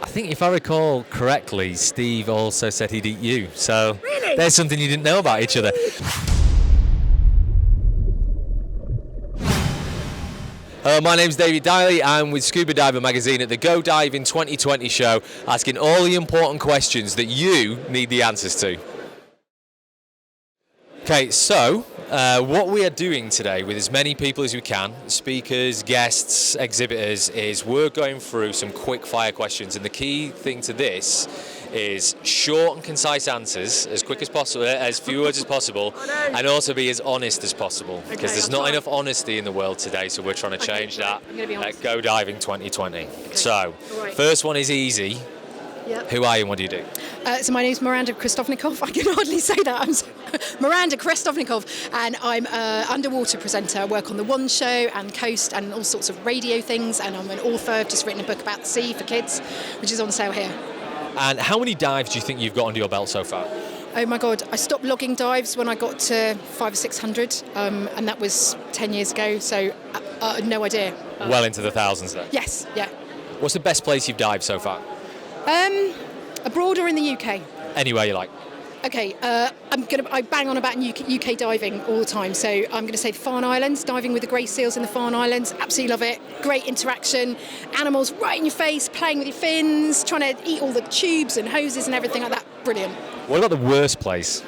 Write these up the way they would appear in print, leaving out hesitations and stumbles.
I think if I recall correctly, Steve also said he'd eat you. So Really? there's something you didn't know about each other. My name's David Diley. I'm with Scuba Diver magazine at the Go Diving 2020 show, asking all the important questions that you need the answers to. Okay, so what we are doing today with as many people as we can, speakers, guests, exhibitors, is we're going through some quick fire questions, and the key thing to this is short and concise answers, as quick as possible, as few words as possible, and also be as honest as possible, because there's not enough honesty in the world today, so we're trying to change that at Go Diving 2020. So, first one is easy. Yep. Who are you and what do you do? So my name's Miranda Krestovnikoff. I can hardly say that. Miranda Krestovnikoff, and I'm an underwater presenter. I work on the One Show and Coast and all sorts of radio things, and I'm an author. I've just written a book about the sea for kids, which is on sale here. And how many dives do you think you've got under your belt so far? Oh my God, I stopped logging dives when I got to 500 or 600, and that was 10 years ago, so no idea. Well into the thousands then? Yes, yeah. What's the best place you've dived so far? Abroad or in the UK? Anywhere you like. Okay, I bang on about UK diving all the time, so I'm going to say the Farne Islands, diving with the grey seals in the Farne Islands. Absolutely love it. Great interaction. Animals right in your face, playing with your fins, trying to eat all the tubes and hoses and everything like that. Brilliant. What about the worst place?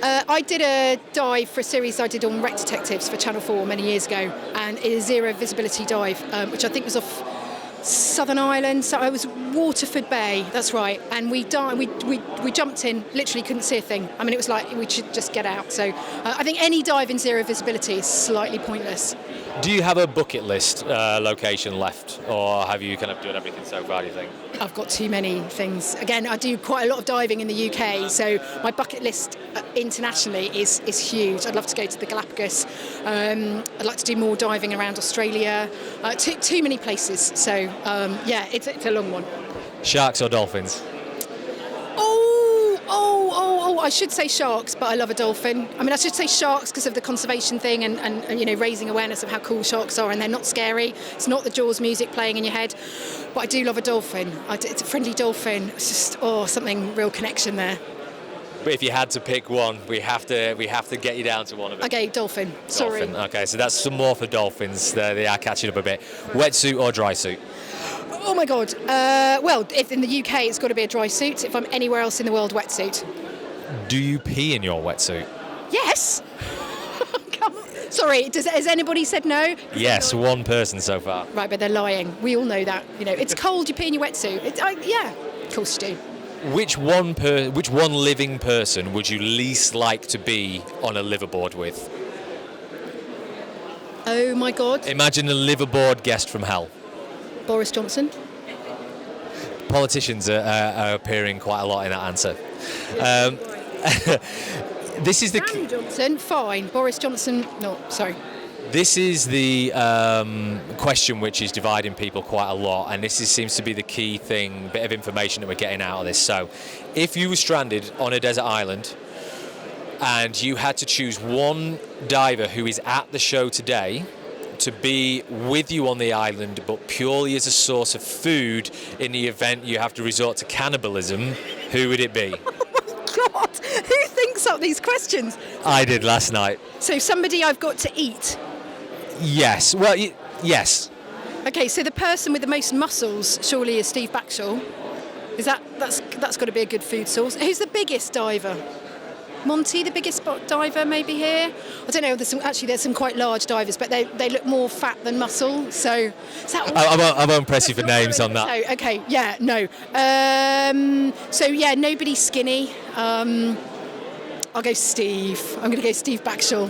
I did a dive for a series I did on wreck detectives for Channel 4 many years ago, and it is a zero visibility dive, which I think was off Southern Ireland, so I was Waterford Bay, that's right, and we jumped in, literally couldn't see a thing. I mean, it was like we should just get out. So I think any dive in zero visibility is slightly pointless. Do you have a bucket list location left, or have you kind of done everything so far, do you think? I've got too many things. Again, I do quite a lot of diving in the UK, so my bucket list internationally is huge. I'd love to go to the Galapagos. I'd like to do more diving around Australia. Too many places. So yeah, it's a long one. Sharks or dolphins? I should say sharks, but I love a dolphin. I mean, I should say sharks because of the conservation thing and you know, raising awareness of how cool sharks are, and they're not scary. It's not the Jaws music playing in your head. But I do love a dolphin. It's a friendly dolphin. It's just something real connection there. But if you had to pick one, we have to get you down to one of them. Okay, dolphin. Sorry. Dolphin. Okay, so that's some more for dolphins. They are catching up a bit. Wetsuit or dry suit? Oh my God. Well, if in the UK, it's got to be a dry suit. If I'm anywhere else in the world, wetsuit. Do you pee in your wetsuit? Yes. Come on. Sorry, has anybody said no? Yes, one person so far. Right, but they're lying. We all know that. You know, it's cold. You pee in your wetsuit. Yeah, of course you do. Which one living person would you least like to be on a liveaboard with? Oh my God. Imagine a liveaboard guest from hell. Boris Johnson. Politicians are appearing quite a lot in that answer. This is the Johnson, fine. Boris Johnson, no, sorry. This is the question which is dividing people quite a lot, and seems to be the key thing, bit of information that we're getting out of this. So, if you were stranded on a desert island and you had to choose one diver who is at the show today to be with you on the island, but purely as a source of food in the event you have to resort to cannibalism, who would it be? Oh my God, who thinks up these questions? I did last night. So somebody I've got to eat? Yes, well, yes. Okay, so the person with the most muscles surely is Steve Backshall. That's got to be a good food source. Who's the biggest diver? Monty, the biggest diver, maybe here. I don't know. There's some quite large divers, but they look more fat than muscle. So is that I won't press you for names on that. So, okay, yeah, no. So yeah, nobody skinny. I'll go Steve. I'm going to go Steve Backshall.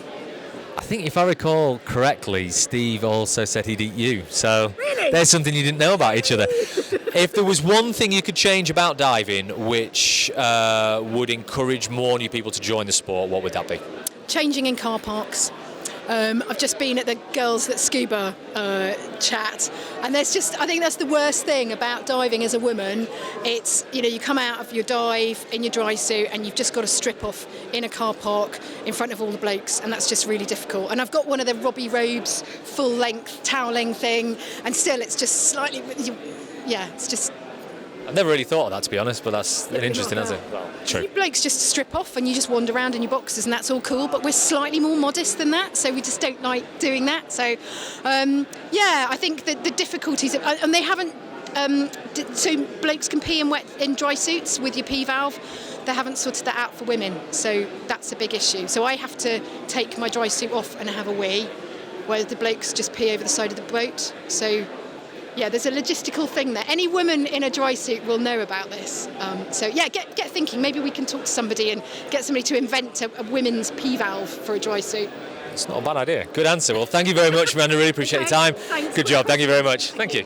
I think if I recall correctly, Steve also said he'd eat you. So really? There's something you didn't know about each other. If there was one thing you could change about diving which would encourage more new people to join the sport, what would that be? Changing in car parks. I've just been at the Girls That Scuba chat, and I think that's the worst thing about diving as a woman. It's, you know, you come out of your dive in your dry suit and you've just got to strip off in a car park in front of all the blokes, and that's just really difficult. And I've got one of the Robbie robes, full length toweling thing, and still it's just slightly, yeah, it's just I've never really thought of that, to be honest, but that's an interesting answer. Well, true. You blokes just strip off and you just wander around in your boxers and that's all cool, but we're slightly more modest than that, so we just don't like doing that. So, I think that the difficulties, and they haven't, so blokes can pee in dry suits with your pee valve. They haven't sorted that out for women, so that's a big issue. So I have to take my dry suit off and have a wee, whereas the blokes just pee over the side of the boat. So, yeah, there's a logistical thing there. Any woman in a dry suit will know about this. Get thinking. Maybe we can talk to somebody and get somebody to invent a women's pee valve for a dry suit. It's not a bad idea. Good answer. Well, thank you very much, Miranda. Really appreciate your time. Thanks. Good job. Thank you very much. Thank you.